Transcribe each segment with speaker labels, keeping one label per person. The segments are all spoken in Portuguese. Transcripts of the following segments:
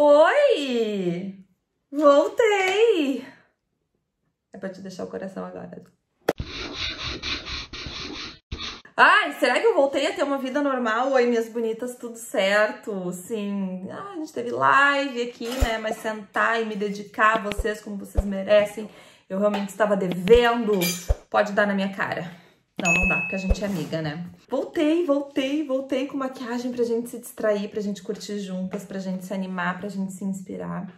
Speaker 1: Oi! Voltei! É pra te deixar o coração agora. Ai, será que eu voltei a ter uma vida normal? Oi, minhas bonitas, tudo certo? Sim, a gente teve live aqui, né? Mas sentar e me dedicar a vocês como vocês merecem, eu realmente estava devendo. Pode dar na minha cara. Não dá, porque a gente é amiga, né? Voltei com maquiagem pra gente se distrair, pra gente curtir juntas, pra gente se animar, pra gente se inspirar.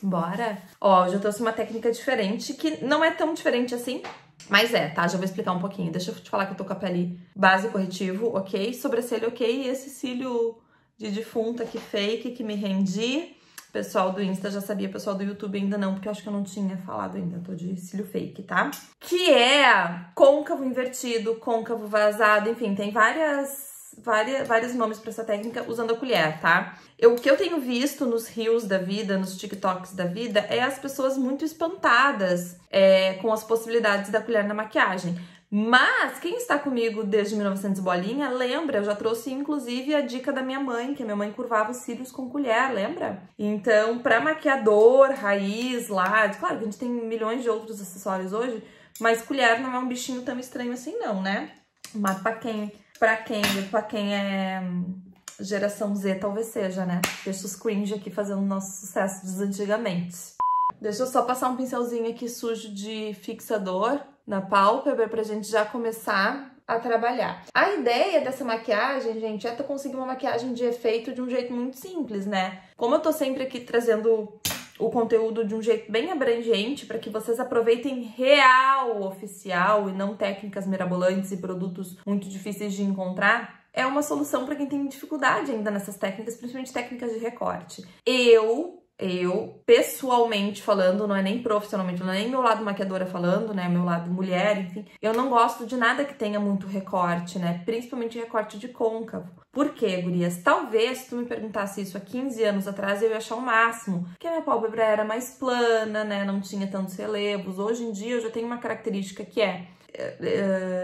Speaker 1: Bora? Ó, hoje eu trouxe uma técnica diferente, que não é tão diferente assim, mas tá? Já vou explicar um pouquinho. Deixa eu te falar que eu tô com a pele base corretivo, ok? Sobrancelha, ok? E esse cílio de defunta aqui, fake, que me rendi. Pessoal do Insta já sabia, pessoal do YouTube ainda não, porque eu acho que eu não tinha falado ainda. Eu tô de cílio fake, tá? Que é côncavo invertido, côncavo vazado, enfim, tem vários nomes pra essa técnica usando a colher, tá? O que eu tenho visto nos reels da vida, nos TikToks da vida, é as pessoas muito espantadas com as possibilidades da colher na maquiagem. Mas quem está comigo desde 1900 bolinha, lembra? Eu já trouxe inclusive a dica da minha mãe, que a minha mãe curvava os cílios com colher, lembra? Então, pra maquiador, raiz, lápis, claro que a gente tem milhões de outros acessórios hoje, mas colher não é um bichinho tão estranho assim não, né? Mas pra quem é geração Z, talvez seja, né? Deixa os cringe aqui fazendo nosso sucesso dos antigamente. Deixa eu só passar um pincelzinho aqui sujo de fixador na pálpebra pra gente já começar a trabalhar. A ideia dessa maquiagem, gente, é tu conseguir uma maquiagem de efeito de um jeito muito simples, né? Como eu tô sempre aqui trazendo o conteúdo de um jeito bem abrangente para que vocês aproveitem real oficial e não técnicas mirabolantes e produtos muito difíceis de encontrar, é uma solução para quem tem dificuldade ainda nessas técnicas, principalmente técnicas de recorte. Eu, pessoalmente falando, não é nem profissionalmente, não é nem meu lado maquiadora falando, né, meu lado mulher, enfim, eu não gosto de nada que tenha muito recorte, né, principalmente recorte de côncavo. Por quê, gurias? Talvez, se tu me perguntasse isso há 15 anos atrás, eu ia achar o máximo, porque a minha pálpebra era mais plana, né, não tinha tantos relevos. Hoje em dia eu já tenho uma característica que é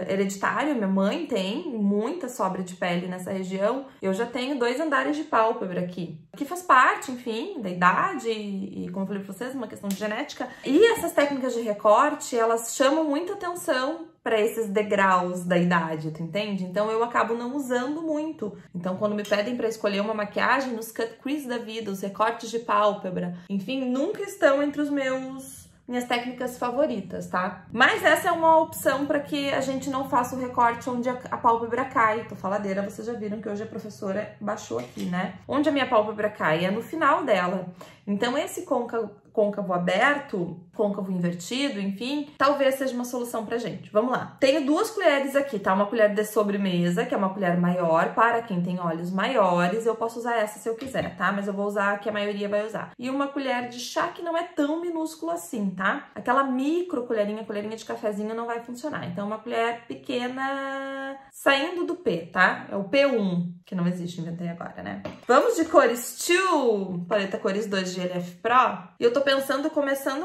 Speaker 1: hereditário, minha mãe tem muita sobra de pele nessa região, eu já tenho 2 andares de pálpebra aqui, que faz parte, enfim, da idade e como eu falei pra vocês, uma questão de genética. E essas técnicas de recorte, elas chamam muita atenção para esses degraus da idade, tu entende? Então eu acabo não usando muito. Então quando me pedem para escolher uma maquiagem, nos cut crease da vida, os recortes de pálpebra, enfim, nunca estão entre os minhas técnicas favoritas, tá? Mas essa é uma opção para que a gente não faça o recorte onde a pálpebra cai. Tô faladeira, vocês já viram que hoje a professora baixou aqui, né? Onde a minha pálpebra cai é no final dela. Então esse côncavo aberto, côncavo invertido, enfim, talvez seja uma solução pra gente. Vamos lá. Tenho 2 colheres aqui, tá? Uma colher de sobremesa, que é uma colher maior, para quem tem olhos maiores. Eu posso usar essa se eu quiser, tá? Mas eu vou usar a que a maioria vai usar. E uma colher de chá que não é tão minúscula assim, tá? Aquela micro colherinha de cafezinho não vai funcionar. Então, uma colher pequena saindo do P, tá? É o P1, que não existe, inventei agora, né? Vamos de cores 2, paleta cores 2 de LF Pro. E eu tô pensando começar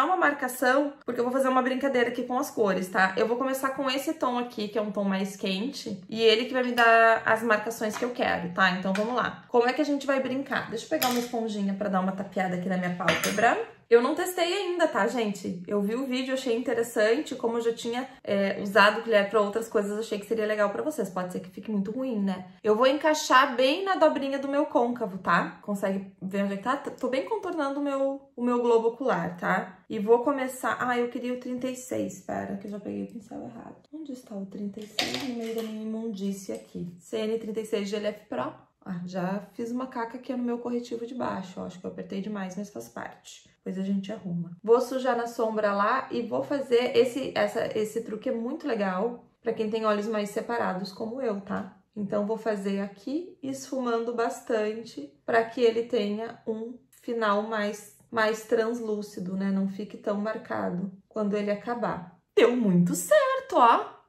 Speaker 1: uma marcação, porque eu vou fazer uma brincadeira aqui com as cores, tá? Eu vou começar com esse tom aqui, que é um tom mais quente, e ele que vai me dar as marcações que eu quero, tá? Então vamos lá. Como é que a gente vai brincar? Deixa eu pegar uma esponjinha pra dar uma tapeada aqui na minha pálpebra. Eu não testei ainda, tá, gente? Eu vi o vídeo, achei interessante, como eu já tinha usado colher pra outras coisas, achei que seria legal pra vocês. Pode ser que fique muito ruim, né? Eu vou encaixar bem na dobrinha do meu côncavo, tá? Consegue ver onde é que tá? Tô bem contornando o meu globo ocular, tá? E vou começar... Ah, eu queria o 36, espera, que eu já peguei o pincel errado. Onde está o 36? No meio da minha imundície aqui. CN36 de LF Pro. Ah, já fiz uma caca aqui no meu corretivo de baixo, ó. Acho que eu apertei demais, mas faz parte. Depois a gente arruma. Vou sujar na sombra lá e vou fazer esse truque é muito legal pra quem tem olhos mais separados como eu, tá? Então vou fazer aqui esfumando bastante pra que ele tenha um final mais translúcido, né? Não fique tão marcado quando ele acabar. Deu muito certo, ó!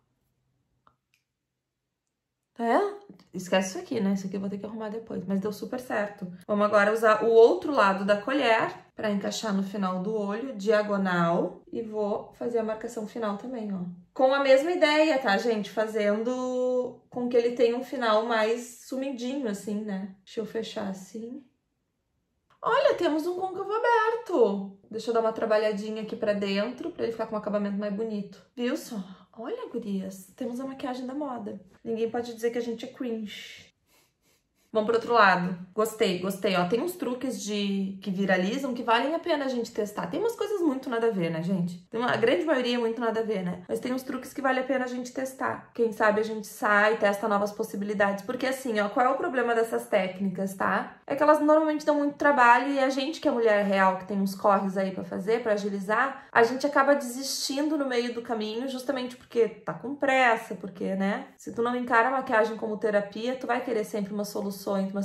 Speaker 1: Esquece isso aqui, né? Isso aqui eu vou ter que arrumar depois, mas deu super certo. Vamos agora usar o outro lado da colher para encaixar no final do olho, diagonal, e vou fazer a marcação final também, ó. Com a mesma ideia, tá, gente? Fazendo com que ele tenha um final mais sumidinho, assim, né? Deixa eu fechar assim. Olha, temos um côncavo aberto. Deixa eu dar uma trabalhadinha aqui pra dentro, pra ele ficar com um acabamento mais bonito. Viu só? Olha, gurias, temos a maquiagem da moda. Ninguém pode dizer que a gente é cringe. Vamos pro outro lado. Gostei, gostei. Ó, tem uns truques que viralizam que valem a pena a gente testar. Tem umas coisas muito nada a ver, né, gente? A grande maioria é muito nada a ver, né? Mas tem uns truques que vale a pena a gente testar. Quem sabe a gente sai, testa novas possibilidades. Porque assim, ó, qual é o problema dessas técnicas, tá? É que elas normalmente dão muito trabalho e a gente que é mulher real, que tem uns corres aí pra fazer, pra agilizar, a gente acaba desistindo no meio do caminho justamente porque tá com pressa, porque, né? Se tu não encara a maquiagem como terapia, tu vai querer sempre umas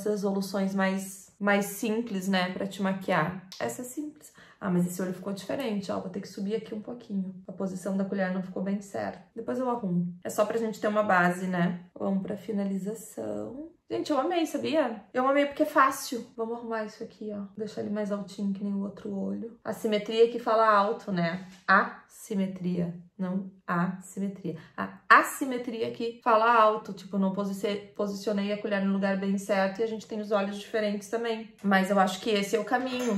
Speaker 1: resoluções mais simples, né, pra te maquiar. Essa é simples. Ah, mas esse olho ficou diferente, ó. Vou ter que subir aqui um pouquinho. A posição da colher não ficou bem certa. Depois eu arrumo. É só pra gente ter uma base, né? Vamos pra finalização. Gente, eu amei, sabia? Eu amei porque é fácil. Vamos arrumar isso aqui, ó. Deixar ele mais altinho que nem o outro olho. A simetria que fala alto, né? Assimetria, não assimetria. A assimetria que fala alto. Tipo, não posicionei a colher no lugar bem certo e a gente tem os olhos diferentes também. Mas eu acho que esse é o caminho.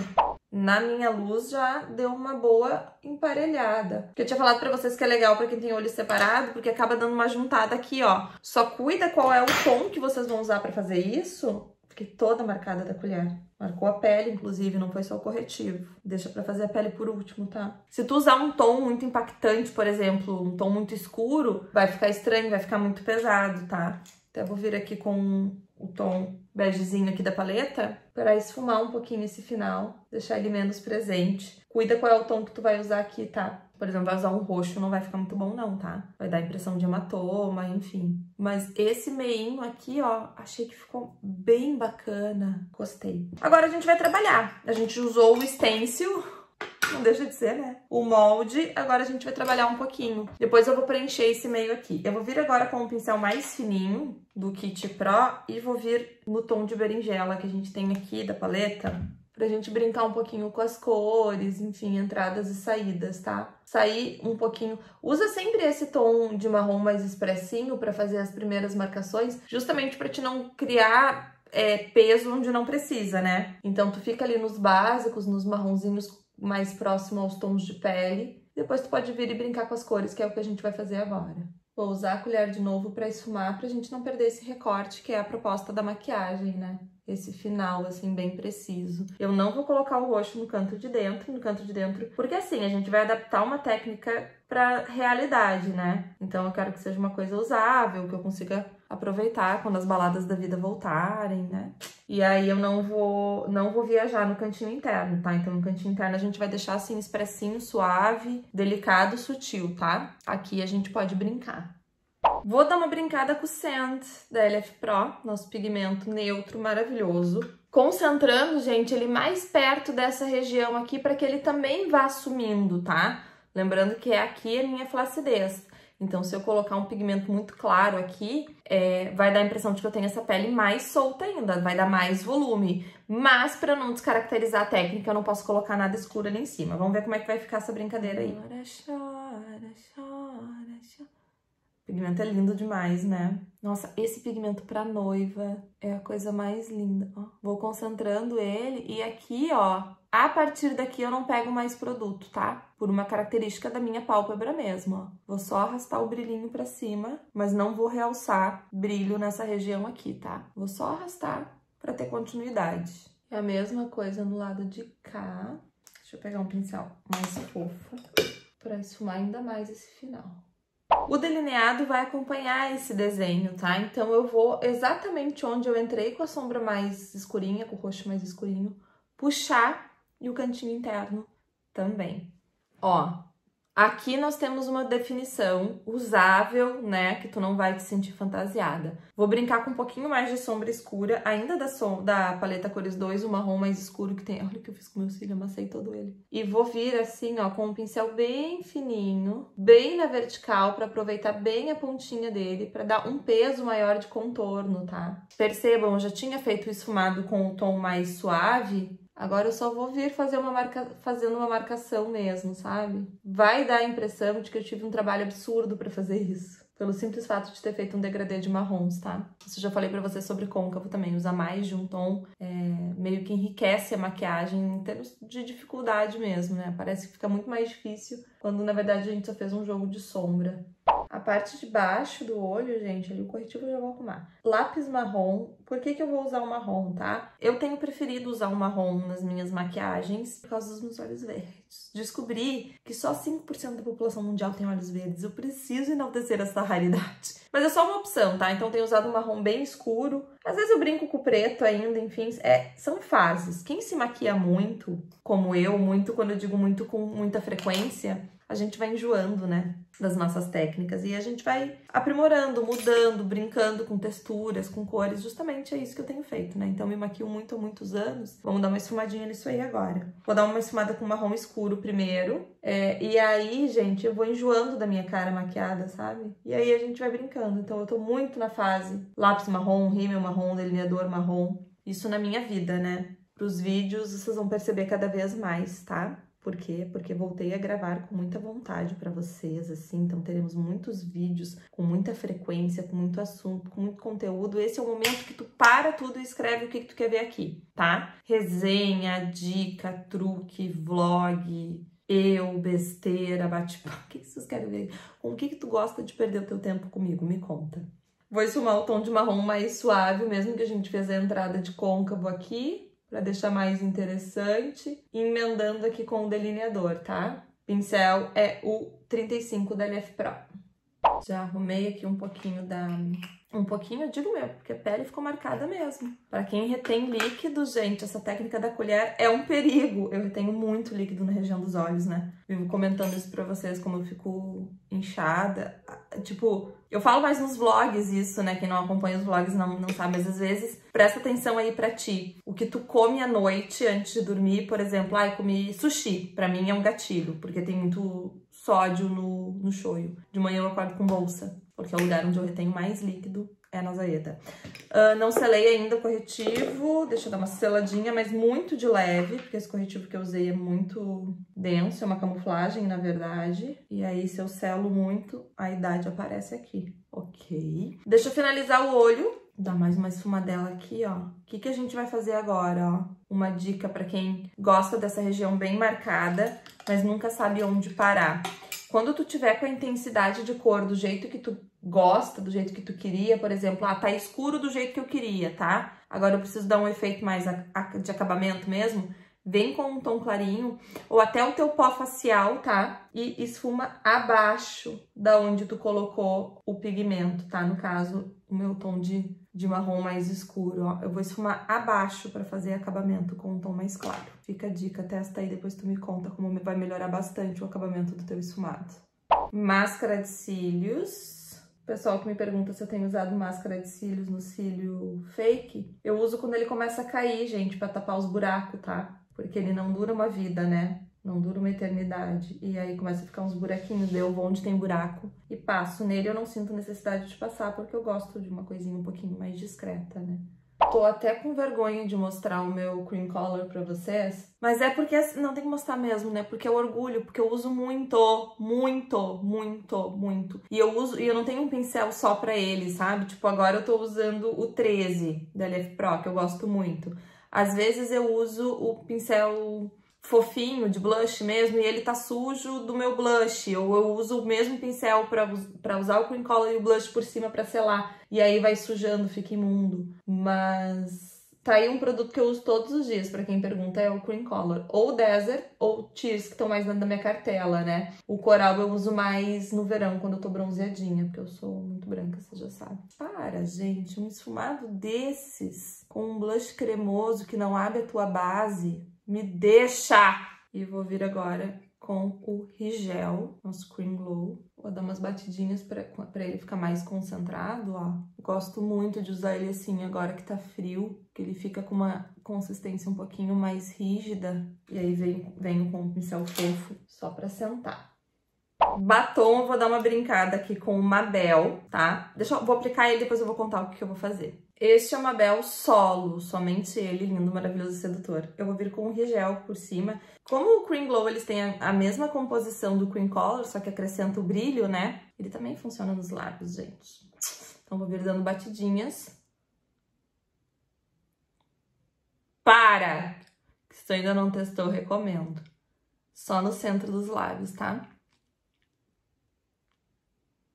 Speaker 1: Na minha luz já deu uma boa emparelhada. Porque eu tinha falado pra vocês que é legal pra quem tem olho separado, porque acaba dando uma juntada aqui, ó. Só cuida qual é o tom que vocês vão usar pra fazer isso. Fiquei toda marcada da colher. Marcou a pele, inclusive, não foi só o corretivo. Deixa pra fazer a pele por último, tá? Se tu usar um tom muito impactante, por exemplo, um tom muito escuro, vai ficar estranho, vai ficar muito pesado, tá? Até vou vir aqui com o tom begezinho aqui da paleta para esfumar um pouquinho esse final, deixar ele menos presente. Cuida qual é o tom que tu vai usar aqui, tá? Por exemplo, vai usar um roxo, não vai ficar muito bom não, tá? Vai dar impressão de hematoma, enfim. Mas esse meinho aqui, ó, achei que ficou bem bacana. Gostei. Agora a gente vai trabalhar. A gente usou o stencil, não deixa de ser, né? O molde, agora a gente vai trabalhar um pouquinho. Depois eu vou preencher esse meio aqui. Eu vou vir agora com um pincel mais fininho do Kit Pro e vou vir no tom de berinjela que a gente tem aqui da paleta, pra gente brincar um pouquinho com as cores, enfim, entradas e saídas, tá? Sair um pouquinho... Usa sempre esse tom de marrom mais expressinho pra fazer as primeiras marcações, justamente pra te não criar peso onde não precisa, né? Então tu fica ali nos básicos, nos marronzinhos mais próximo aos tons de pele. Depois tu pode vir e brincar com as cores, que é o que a gente vai fazer agora. Vou usar a colher de novo pra esfumar, pra gente não perder esse recorte, que é a proposta da maquiagem, né? Esse final, assim, bem preciso. Eu não vou colocar o roxo no canto de dentro, porque assim, a gente vai adaptar uma técnica pra realidade, né? Então eu quero que seja uma coisa usável, que eu consiga aproveitar quando as baladas da vida voltarem, né? E aí eu não vou viajar no cantinho interno, tá? Então no cantinho interno a gente vai deixar assim expressinho, suave, delicado, sutil, tá? Aqui a gente pode brincar. Vou dar uma brincada com o Sand da LF Pro, nosso pigmento neutro maravilhoso. Concentrando, gente, ele mais perto dessa região aqui para que ele também vá sumindo, tá? Lembrando que aqui a minha flacidez. Então, se eu colocar um pigmento muito claro aqui, vai dar a impressão de que eu tenho essa pele mais solta ainda, vai dar mais volume. Mas, para não descaracterizar a técnica, eu não posso colocar nada escuro ali em cima. Vamos ver como é que vai ficar essa brincadeira aí. Chora, chora, chora, chora. O pigmento é lindo demais, né? Nossa, esse pigmento pra noiva é a coisa mais linda, ó. Vou concentrando ele e aqui, ó, a partir daqui eu não pego mais produto, tá? Por uma característica da minha pálpebra mesmo, ó. Vou só arrastar o brilhinho pra cima, mas não vou realçar brilho nessa região aqui, tá? Vou só arrastar pra ter continuidade. É a mesma coisa no lado de cá. Deixa eu pegar um pincel mais fofo pra esfumar ainda mais esse final. O delineado vai acompanhar esse desenho, tá? Então eu vou exatamente onde eu entrei com a sombra mais escurinha, com o roxo mais escurinho, puxar e o cantinho interno também. Ó, aqui nós temos uma definição usável, né? Que tu não vai te sentir fantasiada. Vou brincar com um pouquinho mais de sombra escura, ainda da paleta Cores 2, o marrom mais escuro que tem. Olha o que eu fiz com meu cílio, amassei todo ele. E vou vir assim, ó, com um pincel bem fininho, bem na vertical, pra aproveitar bem a pontinha dele, pra dar um peso maior de contorno, tá? Percebam, eu já tinha feito o esfumado com o tom mais suave. Agora eu só vou vir fazendo uma marcação mesmo, sabe? Vai dar a impressão de que eu tive um trabalho absurdo pra fazer isso. pelo simples fato de ter feito um degradê de marrons, tá? Isso eu já falei pra vocês sobre côncavo também, usar mais de um tom meio que enriquece a maquiagem em termos de dificuldade mesmo, né? Parece que fica muito mais difícil quando, na verdade, a gente só fez um jogo de sombra. A parte de baixo do olho, gente, ali o corretivo eu já vou arrumar. Lápis marrom. Por que que eu vou usar o marrom, tá? Eu tenho preferido usar o marrom nas minhas maquiagens por causa dos meus olhos verdes. Descobri que só 5% da população mundial tem olhos verdes. Eu preciso enaltecer essa raridade. Mas é só uma opção, tá? Então eu tenho usado um marrom bem escuro. Às vezes eu brinco com o preto ainda, enfim. São fases. Quem se maquia muito, como eu, muito, quando eu digo muito com muita frequência, a gente vai enjoando, né, das nossas técnicas e a gente vai aprimorando, mudando, brincando com texturas, com cores, justamente é isso que eu tenho feito, né? Então eu me maquio muito há muitos anos, vamos dar uma esfumadinha nisso aí agora. Vou dar uma esfumada com marrom escuro primeiro, e aí, gente, eu vou enjoando da minha cara maquiada, sabe? E aí a gente vai brincando, então eu tô muito na fase lápis marrom, rímel marrom, delineador marrom, isso na minha vida, né? Pros vídeos vocês vão perceber cada vez mais, tá? Por quê? Porque voltei a gravar com muita vontade pra vocês, assim, então teremos muitos vídeos com muita frequência, com muito assunto, com muito conteúdo. Esse é o momento que tu para tudo e escreve o que tu quer ver aqui, tá? Resenha, dica, truque, vlog, besteira, bate-papo. O que vocês querem ver? Com o que tu gosta de perder o teu tempo comigo? Me conta. Vou esfumar o tom de marrom mais suave, mesmo que a gente fez a entrada de côncavo aqui, para deixar mais interessante, emendando aqui com o delineador, tá? Pincel é o 35 da LF Pro. Já arrumei aqui um pouquinho eu digo mesmo, porque a pele ficou marcada mesmo. Para quem retém líquido, gente, essa técnica da colher é um perigo. Eu retenho muito líquido na região dos olhos, né? Vivo comentando isso pra vocês, como eu fico inchada. Tipo, eu falo mais nos vlogs isso, né? Quem não acompanha os vlogs não sabe, mas às vezes presta atenção aí pra ti. O que tu come à noite antes de dormir, por exemplo, eu comi sushi. Pra mim é um gatilho, porque tem muito sódio no shoyu. De manhã eu acordo com bolsa, porque é o lugar onde eu retenho mais líquido, é na zaeta. Não selei ainda o corretivo, deixa eu dar uma seladinha, mas muito de leve, porque esse corretivo que eu usei é muito denso, é uma camuflagem, na verdade. E aí, se eu selo muito, a idade aparece aqui, ok? Deixa eu finalizar o olho, dar mais uma esfumadela aqui, ó. O que a gente vai fazer agora, ó? Uma dica pra quem gosta dessa região bem marcada, mas nunca sabe onde parar. Quando tu tiver com a intensidade de cor do jeito que tu gosta, do jeito que tu queria, por exemplo, tá escuro do jeito que eu queria, tá? Agora eu preciso dar um efeito mais de acabamento mesmo, vem com um tom clarinho, ou até o teu pó facial, tá? E esfuma abaixo da onde tu colocou o pigmento, tá? No caso, o meu tom de marrom mais escuro, ó. Eu vou esfumar abaixo pra fazer acabamento com um tom mais claro. Fica a dica, testa aí, depois tu me conta como vai melhorar bastante o acabamento do teu esfumado. Máscara de cílios. Pessoal que me pergunta se eu tenho usado máscara de cílios no cílio fake, eu uso quando ele começa a cair, gente, pra tapar os buracos, tá? Porque ele não dura uma vida, né? Não dura uma eternidade. E aí começa a ficar uns buraquinhos, eu vou onde tem buraco e passo nele. Eu não sinto necessidade de passar, porque eu gosto de uma coisinha um pouquinho mais discreta, né? Tô até com vergonha de mostrar o meu cream color pra vocês, mas é porque não tem que mostrar mesmo, né? Porque é orgulho, porque eu uso muito. E eu não tenho um pincel só pra ele, sabe? Tipo, agora eu tô usando o 13 da LF Pro, que eu gosto muito. Às vezes eu uso o pincel fofinho de blush mesmo e ele tá sujo do meu blush, ou eu uso o mesmo pincel pra usar o cream color e o blush por cima pra selar, e aí vai sujando, fica imundo. Mas tá aí um produto que eu uso todos os dias, pra quem pergunta, é o cream color, ou Desert ou Tears, que estão mais dentro da minha cartela, né? O coral eu uso mais no verão, quando eu tô bronzeadinha, porque eu sou muito branca, você já sabe. Para, gente, um esfumado desses, com um blush cremoso que não abre a tua base, me deixa! E vou vir agora com o Rigel, nosso Cream Glow. Vou dar umas batidinhas pra ele ficar mais concentrado, ó. Gosto muito de usar ele assim agora que tá frio, que ele fica com uma consistência um pouquinho mais rígida. E aí venho com um pincel fofo só pra sentar. Batom, eu vou dar uma brincada aqui com o Mabel, tá? Vou aplicar ele, depois eu vou contar o que eu vou fazer. Este é o Mabel Solo, somente ele, lindo, maravilhoso e sedutor. Eu vou vir com o Rigel por cima. Como o Cream Glow, eles têm a mesma composição do Cream Color, só que acrescenta o brilho, né? Ele também funciona nos lábios, gente. Então, vou vir dando batidinhas. Para! Se tu ainda não testou, recomendo. Só no centro dos lábios, tá?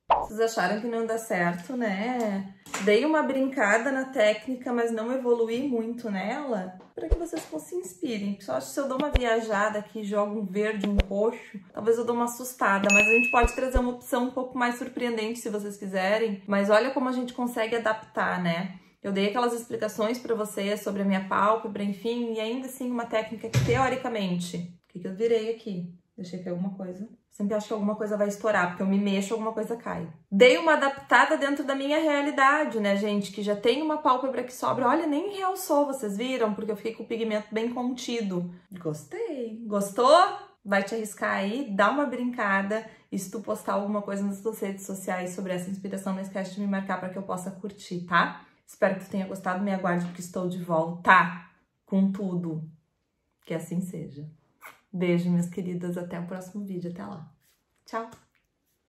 Speaker 1: Vocês acharam que não dá certo, né? Dei uma brincada na técnica, mas não evoluí muito nela, para que vocês se inspirem. Só acho que se eu dou uma viajada aqui, jogo um verde, um roxo, talvez eu dou uma assustada, mas a gente pode trazer uma opção um pouco mais surpreendente se vocês quiserem. Mas olha como a gente consegue adaptar, né? Eu dei aquelas explicações para vocês sobre a minha pálpebra, enfim, e ainda assim uma técnica que teoricamente... O que eu virei aqui? Deixei cair alguma coisa. Sempre acho que alguma coisa vai estourar, porque eu me mexo, alguma coisa cai. Dei uma adaptada dentro da minha realidade, né, gente? Que já tem uma pálpebra que sobra. Olha, nem realçou, vocês viram? Porque eu fiquei com o pigmento bem contido. Gostei. Gostou? Vai te arriscar aí, dá uma brincada. E se tu postar alguma coisa nas tuas redes sociais sobre essa inspiração, não esquece de me marcar para que eu possa curtir, tá? Espero que tu tenha gostado. Me aguarde, porque estou de volta com tudo. Que assim seja. Beijo, minhas queridas. Até o próximo vídeo. Até lá. Tchau!